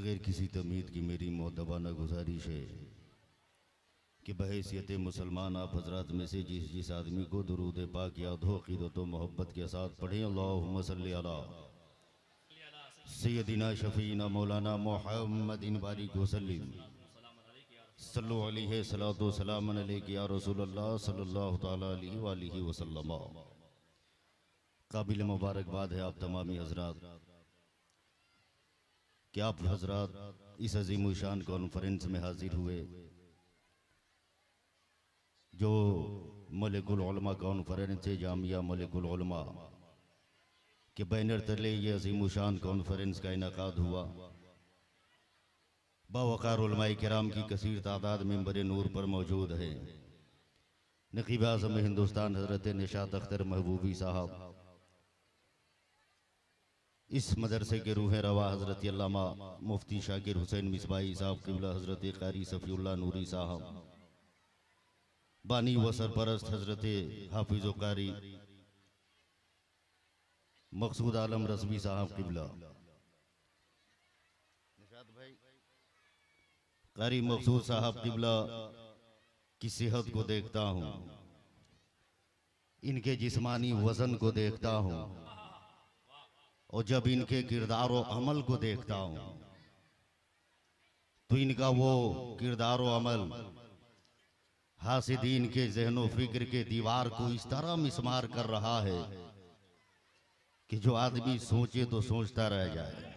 बग़ैर किसी तमीद की मेरी मोतबाना गुजारिश है कि बहैसियत मुसलमान आप हजरात में से जिस आदमी को दुरूद पाक याद हो क़ीदत व मोहब्बत के साथ पढ़ें अल्लाहुम्मा सल्ली अला सय्यदिना शफ़ीना मौलाना मुहम्मदिन बारिक वसल्लिम सल्लु अलैहि सलातो सलामन अलैका या रसूलल्लाह सल्लल्लाहु तआला अलैहि व आलिहि वसल्लम। काबिल मुबारकबाद है आप तमामी हजरात कि आप हजरात इस अजीम शान कॉन्फ्रेंस में हाजिर हुए जो मलिकुल उलमा कॉन्फ्रेंस जामिया मलिकुल उलमा के बैनर तले ये अजीम शान कॉन्फ्रेंस का इनकाद हुआ। बावकार उलमाए किराम की कसीर तादाद मेंबर नूर पर मौजूद है। नकीब आज़म हिंदुस्तान हज़रत निशात अख्तर महबूबी साहब, इस मदरसे के रूह रवा हज़रत अल्लामा मुफ्ती शाकिर हुसैन मिसबाई साहब क़िबला, हज़रत क़ारी सफ़ीउल्लाह नूरी साहब, बानी व सरपरस्त हज़रत हाफिज़ क़ारी मकसूद आलम रज़वी साहब क़िबला, क़ारी मकसूद साहब क़िबला की सेहत को देखता हूँ, इनके जिस्मानी वज़न को देखता हूँ और जब इनके किरदार व अमल को देखता हूँ तो इनका वो किरदार व अमल हासिदीन के ज़हनो फिक्र के दीवार को इस तरह मिसमार कर रहा है कि जो आदमी सोचे तो सोचता रह जाए।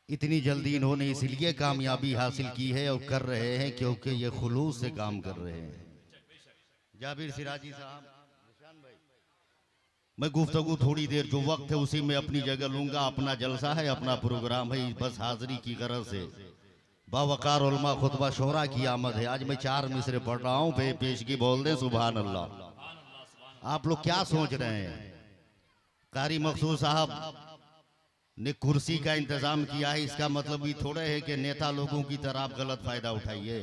इतनी जल्दी इन्होंने इसलिए कामयाबी हासिल की है और कर रहे हैं क्योंकि ये खुलूस से काम कर रहे हैं। जाबिर सिराजी साहब, मैं गुफ्तगू थोड़ी देर जो वक्त है उसी में अपनी जगह लूंगा। अपना जलसा है, अपना प्रोग्राम है, बस हाजिरी की गरज से बावकार उलमा खुतबा शोरा की आमद है। आज मैं 4 मिसरे पढ़ रहा हूँ, पेशगी बोल दे सुभान अल्लाह। आप लोग क्या सोच रहे हैं? कारी मकसूद साहब ने कुर्सी का इंतजाम किया है, इसका मतलब ये थोड़ा है कि नेता लोगों की तरह आप गलत फायदा उठाइए।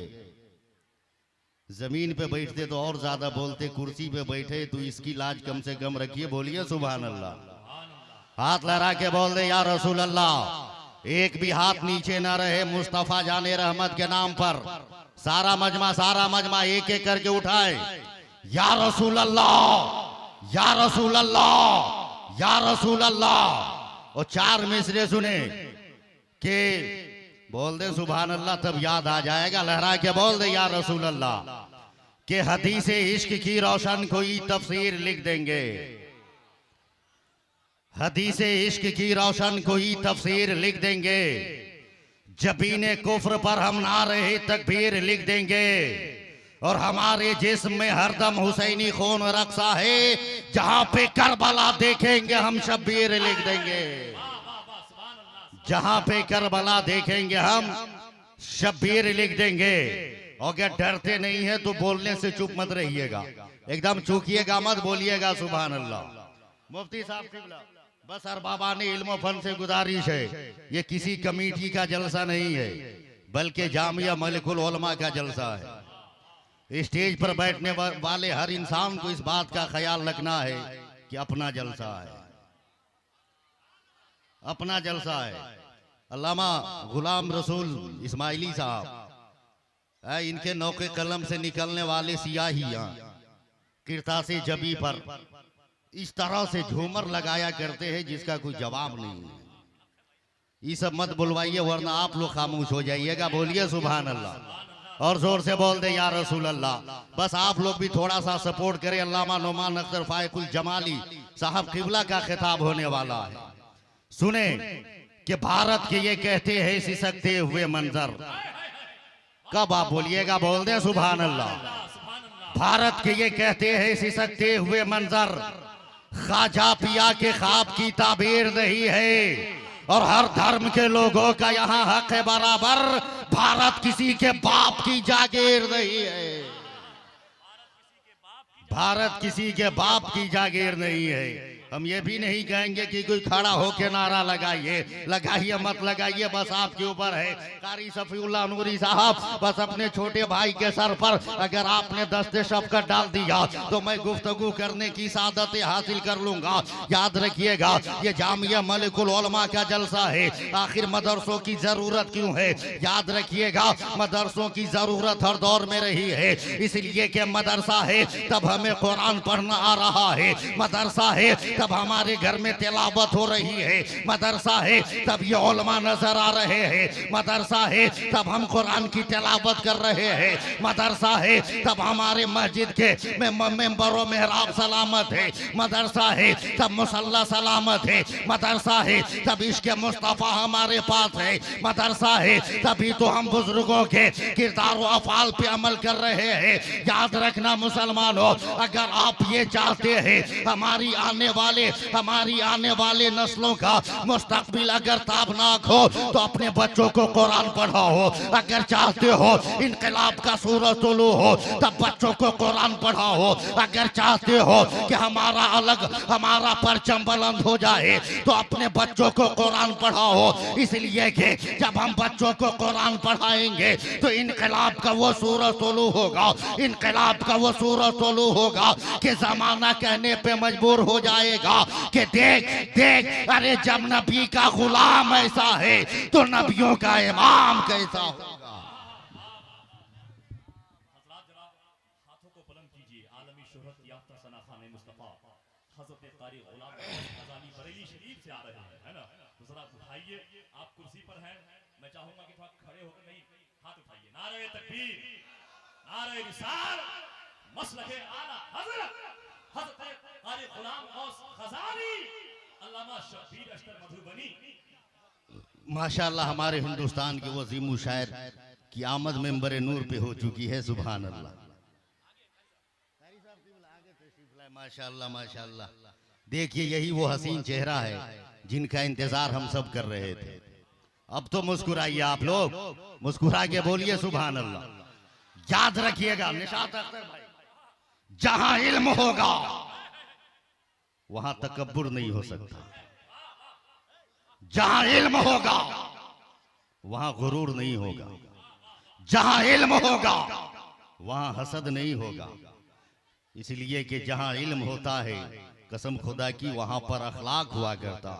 जमीन पे बैठते तो और ज्यादा बोलते, कुर्सी पे बैठे तो इसकी लाज कम से कम रखिए। बोलिए सुभान अल्लाह। हाथ लहरा के बोल दे या रसूल अल्लाह। एक भी हाथ नीचे ना रहे मुस्तफा जाने रहमत के नाम पर। सारा मजमा एक एक करके उठाए या रसूल अल्लाह, या रसूल अल्लाह, या रसूल अल्लाह। और 4 मिसरे सुने के बोल दे सुभान अल्लाह, तब याद आ जाएगा। लहरा के बोल दे या रसूल अल्लाह। के हदीस इश्क की रोशन कोई तफसीर लिख देंगे, हदीस इश्क की रोशन कोई तफसीर लिख देंगे। जबीने कुफ्र पर हम नारे तकबीर लिख देंगे और हमारे जिस्म में हरदम हुसैनी खून रक्सा है। जहां पे करबला देखेंगे हम शब्बीर लिख देंगे, जहां पे करबला देखेंगे हम शब्बीर लिख देंगे। और अगर डरते नहीं है तो बोलने से चुप मत रहिएगा, एकदम चूकिएगा मत, बोलिएगा सुभान अल्लाह। मुफ्ती साहब क़िबला, बस अरबाबा ने इल्म फन से गुजारिश है, ये किसी कमेटी का जलसा नहीं है बल्कि जामिया मलिकुल उलमा का जलसा है। स्टेज पर बैठने वाले हर इंसान को इस बात का ख्याल रखना है कि अपना जलसा है, अपना जलसा है। अल्लामा गुलाम रसूल इस्माइली साहब, इनके नौके कलम से निकलने वाले सियाहियां किरतासे जबी पर इस तरह से झूमर लगाया करते हैं जिसका कोई जवाब नहीं है। ये सब मत बुलवाइए वरना आप लोग खामोश हो जाइएगा। बोलिए सुभान अल्लाह और जोर से बोल दे या रसूल अल्लाह। बस आप लोग भी थोड़ा सा सपोर्ट करें। अल्लामा नुमान अख्तर फायकुल जमाली साहब क़िबला का खिताब होने वाला है। सुने कि भारत के ये कहते हैं सिसकते हुए मंजर, कब आप बोलिएगा? बोल दे सुभान अल्लाह। भारत के ये कहते हैं सिसकते हुए मंजर, ख्वाजा पिया के ख्वाब की ताबीर नहीं है और हर धर्म के लोगों का यहाँ हक है बराबर। भारत किसी के बाप की जागीर नहीं है, भारत किसी के बाप की जागीर नहीं है। हम ये भी नहीं कहेंगे कि कोई खड़ा होके नारा लगाइए, लगाइए मत लगाइए, बस आपके ऊपर है। कारी सफीउल्लाह नूरी साहब, बस अपने छोटे भाई के सर पर अगर आपने दस्ते शफ़क़त डाल दिया तो मैं गुफ्तगू करने की सादत हासिल कर लूंगा। याद रखिएगा, ये जामिया मलिकुल उलमा का जलसा है। आखिर मदरसों की जरूरत क्यों है? याद रखिएगा, मदरसों की जरूरत हर दौर में रही है, इसलिए कि मदरसा है तब हमें कुरान पढ़ना आ रहा है, मदरसा है तब हमारे घर में तिलावत हो रही है, मदरसा है तब ये उलमा नजर आ रहे हैं, मदरसा है तब हम कुरान की तिलावत कर रहे हैं, मदरसा है तब हमारे मस्जिद के मेंबरों मेहराब सलामत है, मदरसा है तब मुसल्ला सलामत है, मदरसा है तब इश्क़ मुस्तफ़ा हमारे पास है, मदरसा है तभी तो हम बुजुर्गों के किरदार व अफ़आल पे अमल कर रहे हैं। याद रखना मुसलमानों, अगर आप ये चाहते हैं हमारी आने वाले नस्लों का मुस्तकबिल अगर ताबनाक हो तो अपने बच्चों को कुरान पढ़ाओ। अगर चाहते हो इनकलाब का सूरज तुलू हो तब बच्चों को कुरान पढ़ाओ। अगर चाहते हो कि हमारा परचम बुलंद हो जाए तो अपने बच्चों को कुरान पढ़ाओ। इसलिए कि जब हम बच्चों को कुरान पढ़ाएंगे तो इनकलाब का वो सूरज तुलू होगा, इनकलाब का वो सूरज तुलू होगा कि जमाना कहने पे मजबूर हो जाएगा कि देख देख, अरे जब नबी का गुलाम ऐसा है तो नबियों का इमाम कैसा होगा। आप कुर्सी पर हैं, मैं चाहूंगा कि थोड़ा खड़े होकर नहीं हाथ उठाइए। नारे तकबीर, नारे रिसाल, मसलके आला हज़रत हज़रत क़ारी ग़ुलाम गौस ख़ज़ाली अल्लामा शब्बीर अख्तर मधुबनी। माशाअल्लाह, हमारे हिंदुस्तान के वो ज़ीमू शायर की आमद मेंबर नूर पे हो चुकी है। सुभान अल्लाह, माशाअल्लाह माशाअल्लाह। देखिए, यही वो हसीन चेहरा है जिनका इंतजार हम सब कर रहे थे। अब तो मुस्कुराइए आप लोग, मुस्कुरा के बोलिए सुभान अल्लाह। याद रखिएगा निशात अख्तर भाई, जहां इल्म होगा वहां तकब्बुर नहीं हो सकता, जहां इल्म होगा वहां गुरूर नहीं होगा, जहां इल्म होगा वहां हसद नहीं होगा। इसलिए कि जहां इल्म होता है, कसम खुदा की, वहां पर अखलाक हुआ करता।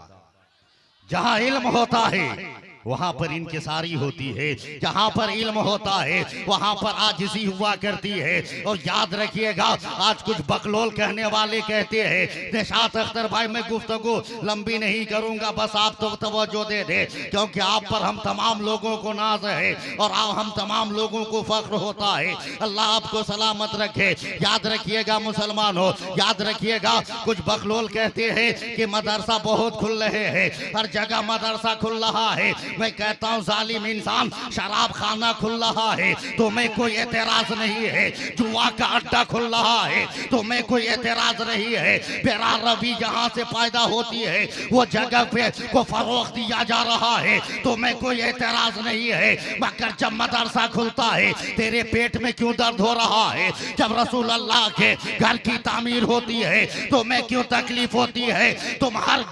जहां इल्म होता है वहां पर इनकिसारी होती है, जहां पर इल्म होता है वहां पर आजिज़ी हुआ करती है। और याद रखिएगा, आज कुछ बकलोल कहने वाले कहते हैं, निशात अख्तर भाई मैं गुफ्तगू लंबी नहीं करूंगा, बस आप तो तवज्जो दे दे, क्योंकि आप पर हम तमाम लोगों को नाज है और हम तमाम लोगों को फख्र होता है। अल्लाह आपको सलामत रखे। याद रखिएगा मुसलमानों, याद रखिएगा, कुछ बकलोल कहते हैं कि मदरसा बहुत खुल रहे हैं, हर जगह मदरसा खुल रहा है। मैं कहता हूँ जालिम इंसान, शराब खाना खुल रहा है तो मैं कोई एतराज नहीं है, जुआ का अड्डा खुल रहा है तो मैं कोई एतराज नहीं है, बेरा रवि जहाँ से पैदा होती है वो जगह पे को फरोख दिया जा रहा है तो मैं कोई एतराज नहीं है। मगर जब मदरसा खुलता है तेरे पेट में क्यों दर्द हो रहा है? जब रसूल अल्लाह के घर की तामीर होती है तो मैं क्यों तकलीफ होती है? तुम हर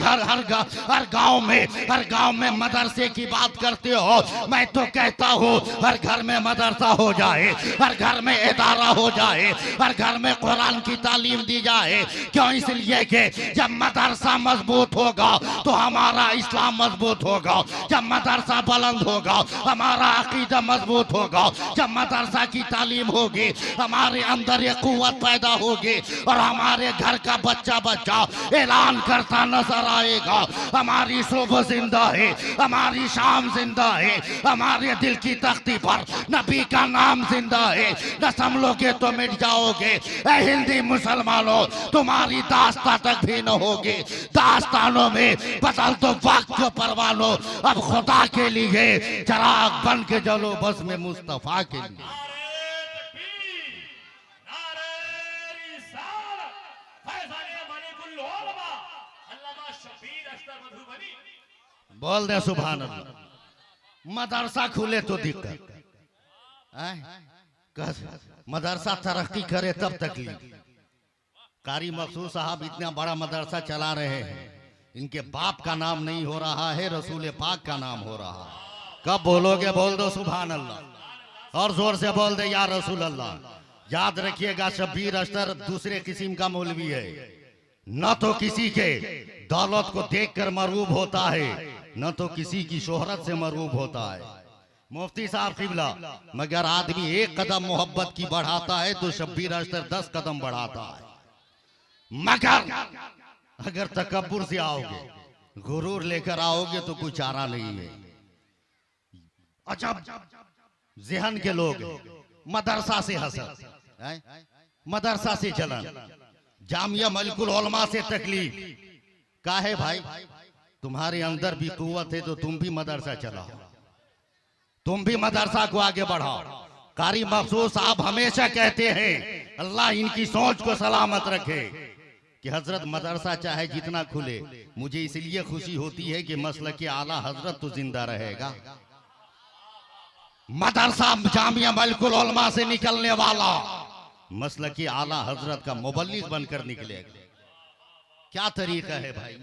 गांव में मदरसे की बात करते हो, मैं तो कहता हूँ हर घर में मदरसा हो जाए, हर घर में इदारा हो जाए, हर घर में कुरान की तालीम दी जाए। क्यों? इसलिए कि जब मदरसा मजबूत होगा तो हमारा इस्लाम मजबूत होगा, जब मदरसा बुलंद होगा हमारा अकीदा मजबूत होगा, जब मदरसा की तालीम होगी हमारे अंदर ये कुव्वत पैदा होगी और हमारे घर का बच्चा ऐलान करता नजर आएगा, हमारी सुबह जिंदा है, हमारी शाम जिंदा है, हमारे दिल की तख्ती पर नबी का नाम जिंदा है। न संभलोगे तो मिट जाओगे। ऐ हिंदी मुसलमानों, तुम्हारी दास्तां तक भी न होगी, दास्तानों में बदल दो वक्त को परवानों, अब खुदा के लिए चराग बन के जलो, बस में मुस्तफा के लिए। बोल दे सुभान अल्लाह। मदरसा खुले तो दिक्कत, मदरसा तरक्की करे तब तकलीफ। कारी मखसूस साहब इतना बड़ा मदरसा चला रहे हैं, इनके बाप का नाम नहीं हो रहा है, रसूल पाक का नाम हो रहा है। कब बोलोगे? बोल दो सुभान अल्लाह, और जोर से बोल दे या रसूल अल्लाह। याद रखिएगा शब्बीर अख्तर दूसरे किस्म का मौलवी है, न तो किसी के दौलत को देखकर मरूब होता है, न तो किसी की शोहरत से मरूब होता है। मुफ्ती साहब किबला, मगर आदमी एक कदम मोहब्बत की बढ़ाता है तो शब्बीर अख्तर 10 कदम बढ़ाता है। मगर अगर तकब्बुर से आओगे, गुरूर लेकर आओगे तो कुछ चारा नहीं है। अजब जहन के लोग मदरसा से हसद, मदरसा से जलन, जामिया मलिकुल उलमा से तकलीफ। काहे भाई? तुम्हारे अंदर भी कुव्वत है तो तुम भी मदरसा चलाओ, तुम भी मदरसा को आगे बढ़ाओ। कारी मखसूस साहब हमेशा कहते हैं अल्लाह इनकी सोच को सलामत रखे कि हजरत मदरसा चाहे जितना खुले, मुझे इसलिए खुशी होती है कि मसलक के आला हजरत तो जिंदा रहेगा। मदरसा जामिया मलिकुल उलमा से निकलने वाला मसलक के आला हजरत का मुबल्लिग बनकर निकलेगा। क्या तरीका है भाई,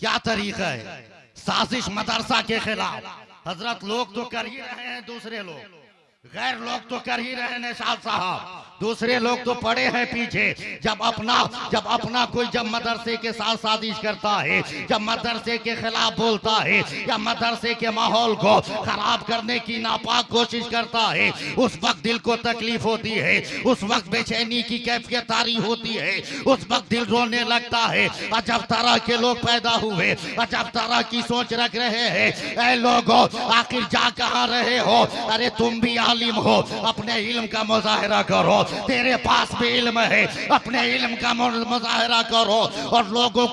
क्या तरीका है? साजिश मदरसा के खिलाफ हजरत लोग तो कर ही रहे हैं, दूसरे लोग गैर लोग तो कर ही रहे हैं निशाद साहब, दूसरे लोग तो पड़े हैं पीछे। जब अपना कोई जब मदरसे के साथ साजिश करता है, जब मदरसे के खिलाफ बोलता है या मदरसे के माहौल को खराब करने की नापाक कोशिश करता है, उस वक्त दिल को तकलीफ होती है, उस वक्त बेचैनी की कैफियत तारी होती है, उस वक्त दिल रोने लगता है। अजब तरह के लोग पैदा हुए, अजब तरह की सोच रख रहे हैं। ऐ लोगों, आखिर जा कहाँ रहे हो? अरे तुम भी आलिम हो, अपने इल्म का मुजाहिरा करो, तेरे पास भी इल्म है, अपने इल्म का मुजाहिरा करो। और लोगों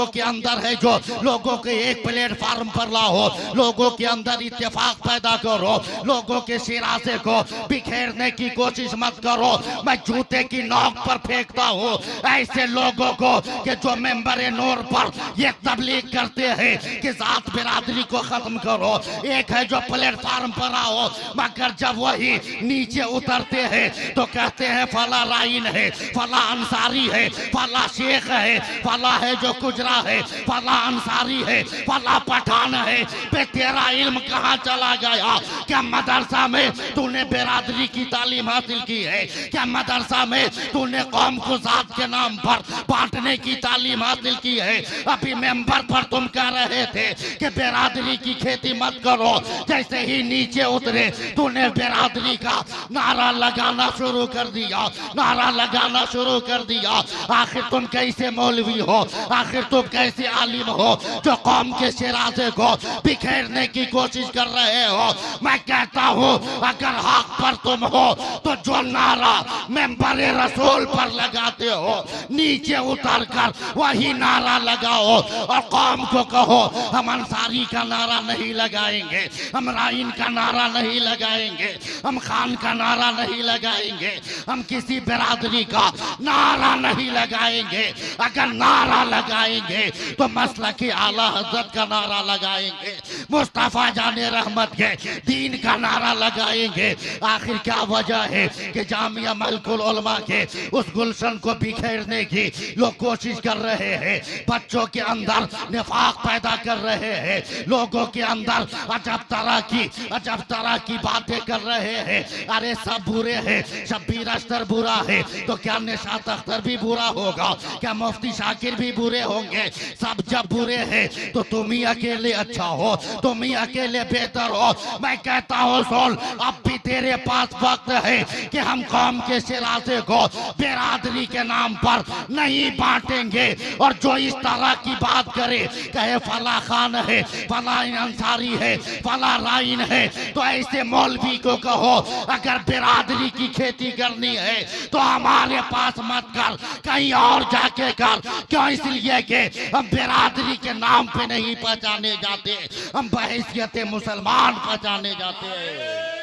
के अंदर है जो लोगों के एक प्लेटफार्म पर लाओ, लोगों के अंदर इत्तेफाक पैदा करो, लोगों के शिराजे को बिखेरने की कोशिश मत करो। मैं जूते की नोक पर फेंकता हूँ ऐसे लोगों को कि जो मेंबर नूर पर ये तबलीग करते हैं कि जात बिरादरी को खत्म करो। एक है जो प्लेटफार्म पर आओ, मगर जब वही नीचे उतरते हैं तो कहते हैं फला राइन है, फला अंसारी है, फला शेख है, फला है जो गुजरा है, फला अंसारी है, फला पठान है। बे तेरा इल्म कहाँ चला गया? क्या मदरसा में तूने बिरादरी की तालीम हासिल की है? क्या मदरसा में तूने कौम को जात के नाम पर बांटने की तालीम हासिल की है? अभी मेंबर पर तुम कह रहे थे कि बिरादरी की खेती मत करो, जैसे ही नीचे उतरे तूने बिरादरी का नारा लगाना शुरू कर दिया, नारा लगाना शुरू कर दिया। आखिर तुम कैसे मौलवी हो? आखिर तुम कैसे आलिम हो जो कौम के शिराजे को बिखेरने की कोशिश कर रहे हो? मैं कहता हूँ अगर हक पर तुम हो तो जो नारा मेंबर रसूल पर लगाते हो, नीचे उतर कर वही नारा लगाओ और कौम को कहो हम अंसारी का नारा नहीं लगाएंगे, हम राइन का नारा नहीं लगाएंगे, हम खान का नारा नहीं लगाएंगे, हम किसी बिरादरी का नारा नहीं लगाएंगे। अगर नारा लगाएंगे तो मसलक की आला हजरत का नारा लगाएंगे, मुस्तफा जाने रहमत के दीन का नारा लगाएंगे। आखिर क्या वजह है कि जामिया मलिकुल उलमा के उस गुलशन को बिखेरने की लोग कोशिश कर रहे हैं, बच्चों के अंदर निफाक पैदा कर रहे हैं, लोगों के अंदर अजब तरह की बातें कर रहे हैं। अरे सब बुरे हैं, शब्बीर अख्तर बुरा है तो क्या निशात अख्तर भी बुरा होगा? क्या मुफ्ती शाकिर भी बुरे होंगे? सब जब बुरे हैं तो तुम ही अकेले अच्छा हो, तुम ही अकेले बेहतर हो। मैं कहता हूँ सुन, अब भी तेरे पास वक्त है कि हम कौम के शिराजे को बिरादरी के नाम पर नहीं बांटेंगे। और जो इस तरह की बात करे, कहे फला खान है, फला अंसारी है, फला राइन है, तो ऐसे मौलवी को कहो अगर बिरादरी की खेती करनी है तो हमारे पास मत कर, कहीं और जाके कर। क्यों? इसलिए कि हम बिरादरी के नाम पे नहीं पहचाने जाते, हम बहैसियत मुसलमान पहचाने जाते हैं।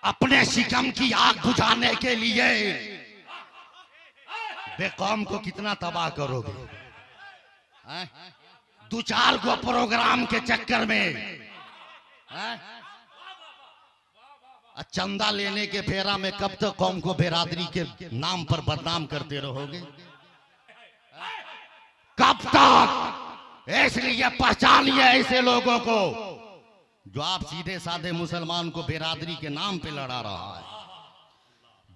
अपने शिकम की आग बुझाने के लिए बे कौम को कितना तबाह करोगे? हैं? दो चार को प्रोग्राम के चक्कर में हैं? चंदा लेने के फेरा में कब तक कौम को बिरादरी के नाम पर बदनाम करते रहोगे? कब तक? इसलिए पहचानिए ऐसे लोगों को जो आप सीधे साधे मुसलमान को बिरादरी के नाम पे लड़ा रहा है,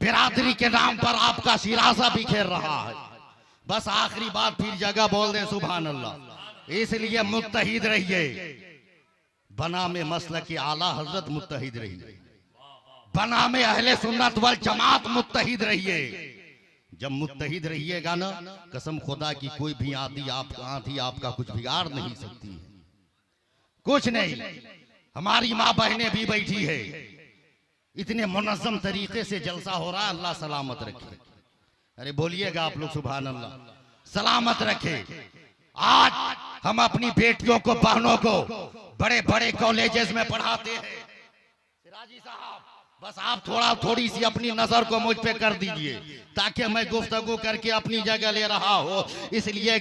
बिरादरी के नाम पर आपका शिराजा बिखेर रहा है। बस आखिरी बात फिर जगह बोल दे सुभान अल्लाह। इसलिए मुत्तहिद रहिए, बना में मसलक की आला हजरत मुत्तहिद रहिए, बना में अहले सुन्नत वल जमात मुत्तहिद रहिए। जब मुत्तहिद रहिएगा ना, कसम खुदा की कोई भी आंधी आपका कुछ बिगाड़ नहीं सकती है, कुछ नहीं। हमारी माँ बहनें भी बैठी है, इतने मुनज़्ज़म तरीके से जलसा हो रहा है, अल्लाह सलामत रखे। अरे बोलिएगा आप लोग सुभान अल्लाह, सलामत रखे। आज हम अपनी बेटियों को, बहनों को बड़े बड़े कॉलेजेस में पढ़ाते हैं। सिराजी साहब, बस आप थोड़ी सी अपनी नजर को मुझ पे कर दीजिए ताकि मैं गुफ्तगू करके अपनी जगह ले रहा हूँ। इसलिए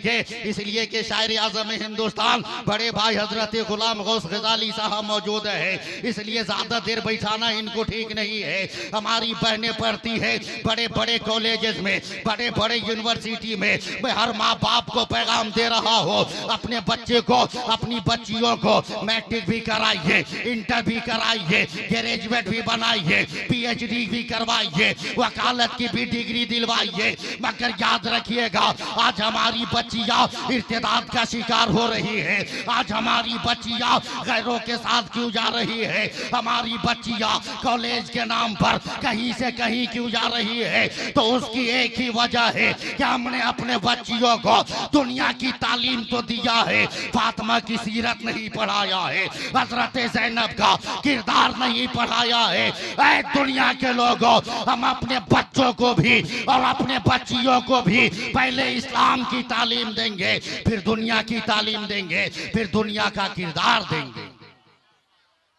के शायर आज़म हिंदुस्तान बड़े भाई हजरत गुलाम गौस गजाली साहब मौजूद है, इसलिए ज्यादा देर बैठाना इनको ठीक नहीं है। हमारी बहनें पढ़ती है बड़े बड़े कॉलेजेस में, बड़े बड़े यूनिवर्सिटी में। मैं हर माँ बाप को पैगाम दे रहा हूँ, अपने बच्चे को, अपनी बच्चियों को मैट्रिक भी कराइए, इंटर भी कराइए, ग्रेजुएट भी बनाइए, पीएचडी भी करवाइए, वकालत की भी डिग्री दिलवाइए। मगर याद रखिएगा, आज हमारी बच्चियां इर्तिदाद का शिकार हो रही है, आज हमारी बच्चियां गैरों के साथ क्यों जा रही है, हमारी बच्चियां कॉलेज के नाम पर कहीं से कहीं क्यों जा रही है, तो उसकी एक ही वजह है कि हमने अपने बच्चियों को दुनिया की तालीम तो दिया है, फातिमा की सीरत नहीं पढ़ाया है, हजरत ज़ैनब का किरदार नहीं पढ़ाया है। ऐ दुनिया के लोगों, हम अपने बच्चों को भी और अपने बच्चियों को भी पहले इस्लाम की तालीम देंगे, फिर दुनिया की तालीम देंगे, फिर दुनिया का किरदार देंगे।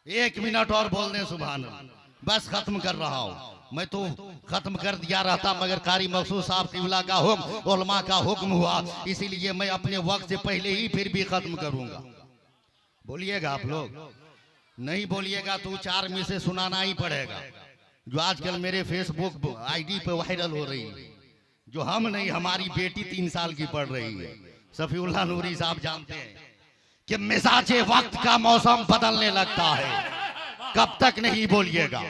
1 मिनट और बोल दें सुभान अल्लाह, बस खत्म कर रहा हूं। मैं तो खत्म कर दिया रहता, मगर कारी मखसूस साहब किबला का हुक्म, उलमा का हुक्म हुआ, इसीलिए मैं अपने वक्त से पहले ही फिर भी खत्म करूंगा। बोलिएगा आप लोग, नहीं बोलिएगा तो 4 में से सुनाना ही पड़ेगा, जो आजकल मेरे फेसबुक आईडी पे वायरल हो रही है, जो हम नहीं हमारी बेटी 3 साल की पढ़ रही है। सफीउल्लाह नूरी साहब जानते हैं कि मिजाजे वक्त का मौसम बदलने लगता है। कब तक नहीं बोलिएगा,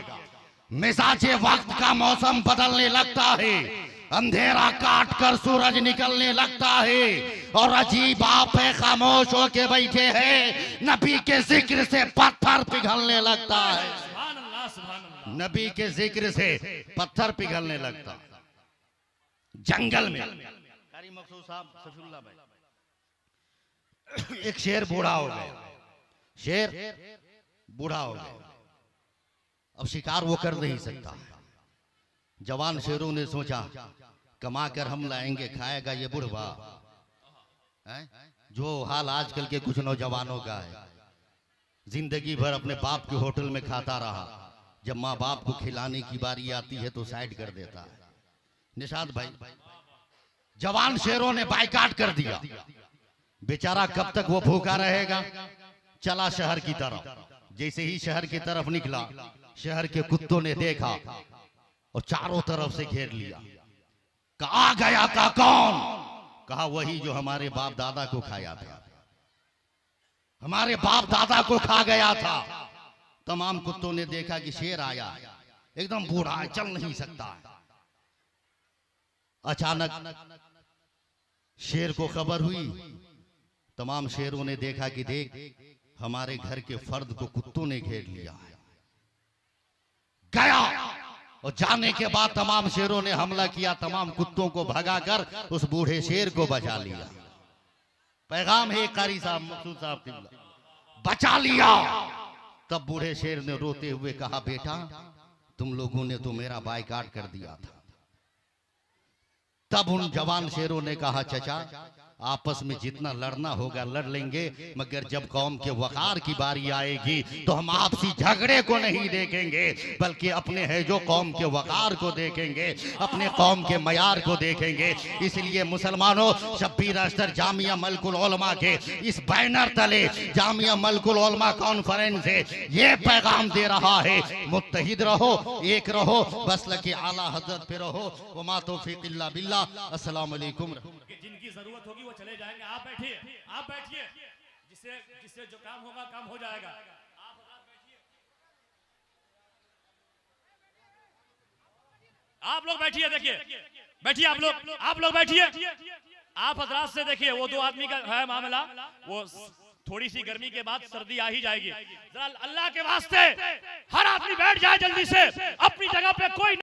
मिजाजे वक्त का मौसम बदलने लगता है, अंधेरा काट कर सूरज निकलने लगता है, और अजीब आप खामोश होके बैठे हैं, नबी के जिक्र से पत्थर पिघलने लगता है, नबी के जिक्र से पत्थर पिघलने लगता। जंगल में कारी मखसूस साहब सफीउल्लाह भाई, एक शेर बूढ़ा हो गया, शेर बूढ़ा हो गया, अब शिकार वो कर नहीं सकता। जवान शेरों ने सोचा कमा कर हम लाएंगे, खाएगा ये बुढ़वा। जो हाल आजकल के कुछ नौजवानों का है, जिंदगी भर अपने बाप के होटल में खाता रहा, जब माँ बाप को खिलाने की बारी आती है तो साइड कर देता है। निशाद भाई, जवान शेरों ने बाइकाट कर दिया, बेचारा कब तक वो भूखा रहेगा। चला शहर की तरफ, जैसे ही शहर की तरफ निकला, शहर के कुत्तों ने देखा और चारों तरफ से घेर लिया। कहा गया का कौन? कहा वही जो हमारे बाप दादा को खाया था, हमारे बाप दादा को खा गया था। तमाम कुत्तों ने देखा कि शेर आया, एकदम बूढ़ा है, चल नहीं सकता। अचानक शेर को खबर हुई, तमाम शेरों ने देखा कि देख हमारे घर के फर्द को कुत्तों ने घेर लिया है। गया और जाने के बाद तमाम शेरों ने हमला किया, तमाम कुत्तों को भगाकर उस बूढ़े शेर को बचा लिया। पैगाम है कारी साहब मखसूस साहब किबला, बचा लिया। तब बूढ़े शेर ने रोते हुए कहा, बेटा तुम लोगों ने तो मेरा बाइकाट कर दिया था। तब उन जवान शेरों ने कहा, चचा आपस में जितना लड़ना होगा लड़ लेंगे, मगर जब कौम के वकार की बारी आएगी तो हम आपसी झगड़े को नहीं देखेंगे, बल्कि अपने है जो कौम के वकार को देखेंगे, अपने कौम के मयार को देखेंगे। इसलिए मुसलमानों, शब्बीर अख्तर जामिया मलकुल उलमा के इस बैनर तले जामिया मलकुल उलमा कॉन्फ्रेंस से ये पैगाम दे रहा है, मुत्तहिद रहो, एक रहो, बस के आला हजरत पे रहो। वमा तौफीक इल्ला बिल्लाह। अस्सलाम वालेकुम। जिनकी जरूरत होगी वो चले जाएंगे। आप बैठिए, आप बैठिए, जिससे जिससे जो काम होगा काम हो जाएगा। आप हजरात बैठिए, आप लोग बैठिए, देखिए बैठिए, आप लोग बैठिए। आप हजरात से देखिए, वो दो आदमी का है मामला, वो थोड़ी सी गर्मी के बाद सर्दी आ ही जाएगी। जरा अल्लाह के वास्ते हर आदमी बैठ जाए जल्दी से अपनी जगह पे। कोई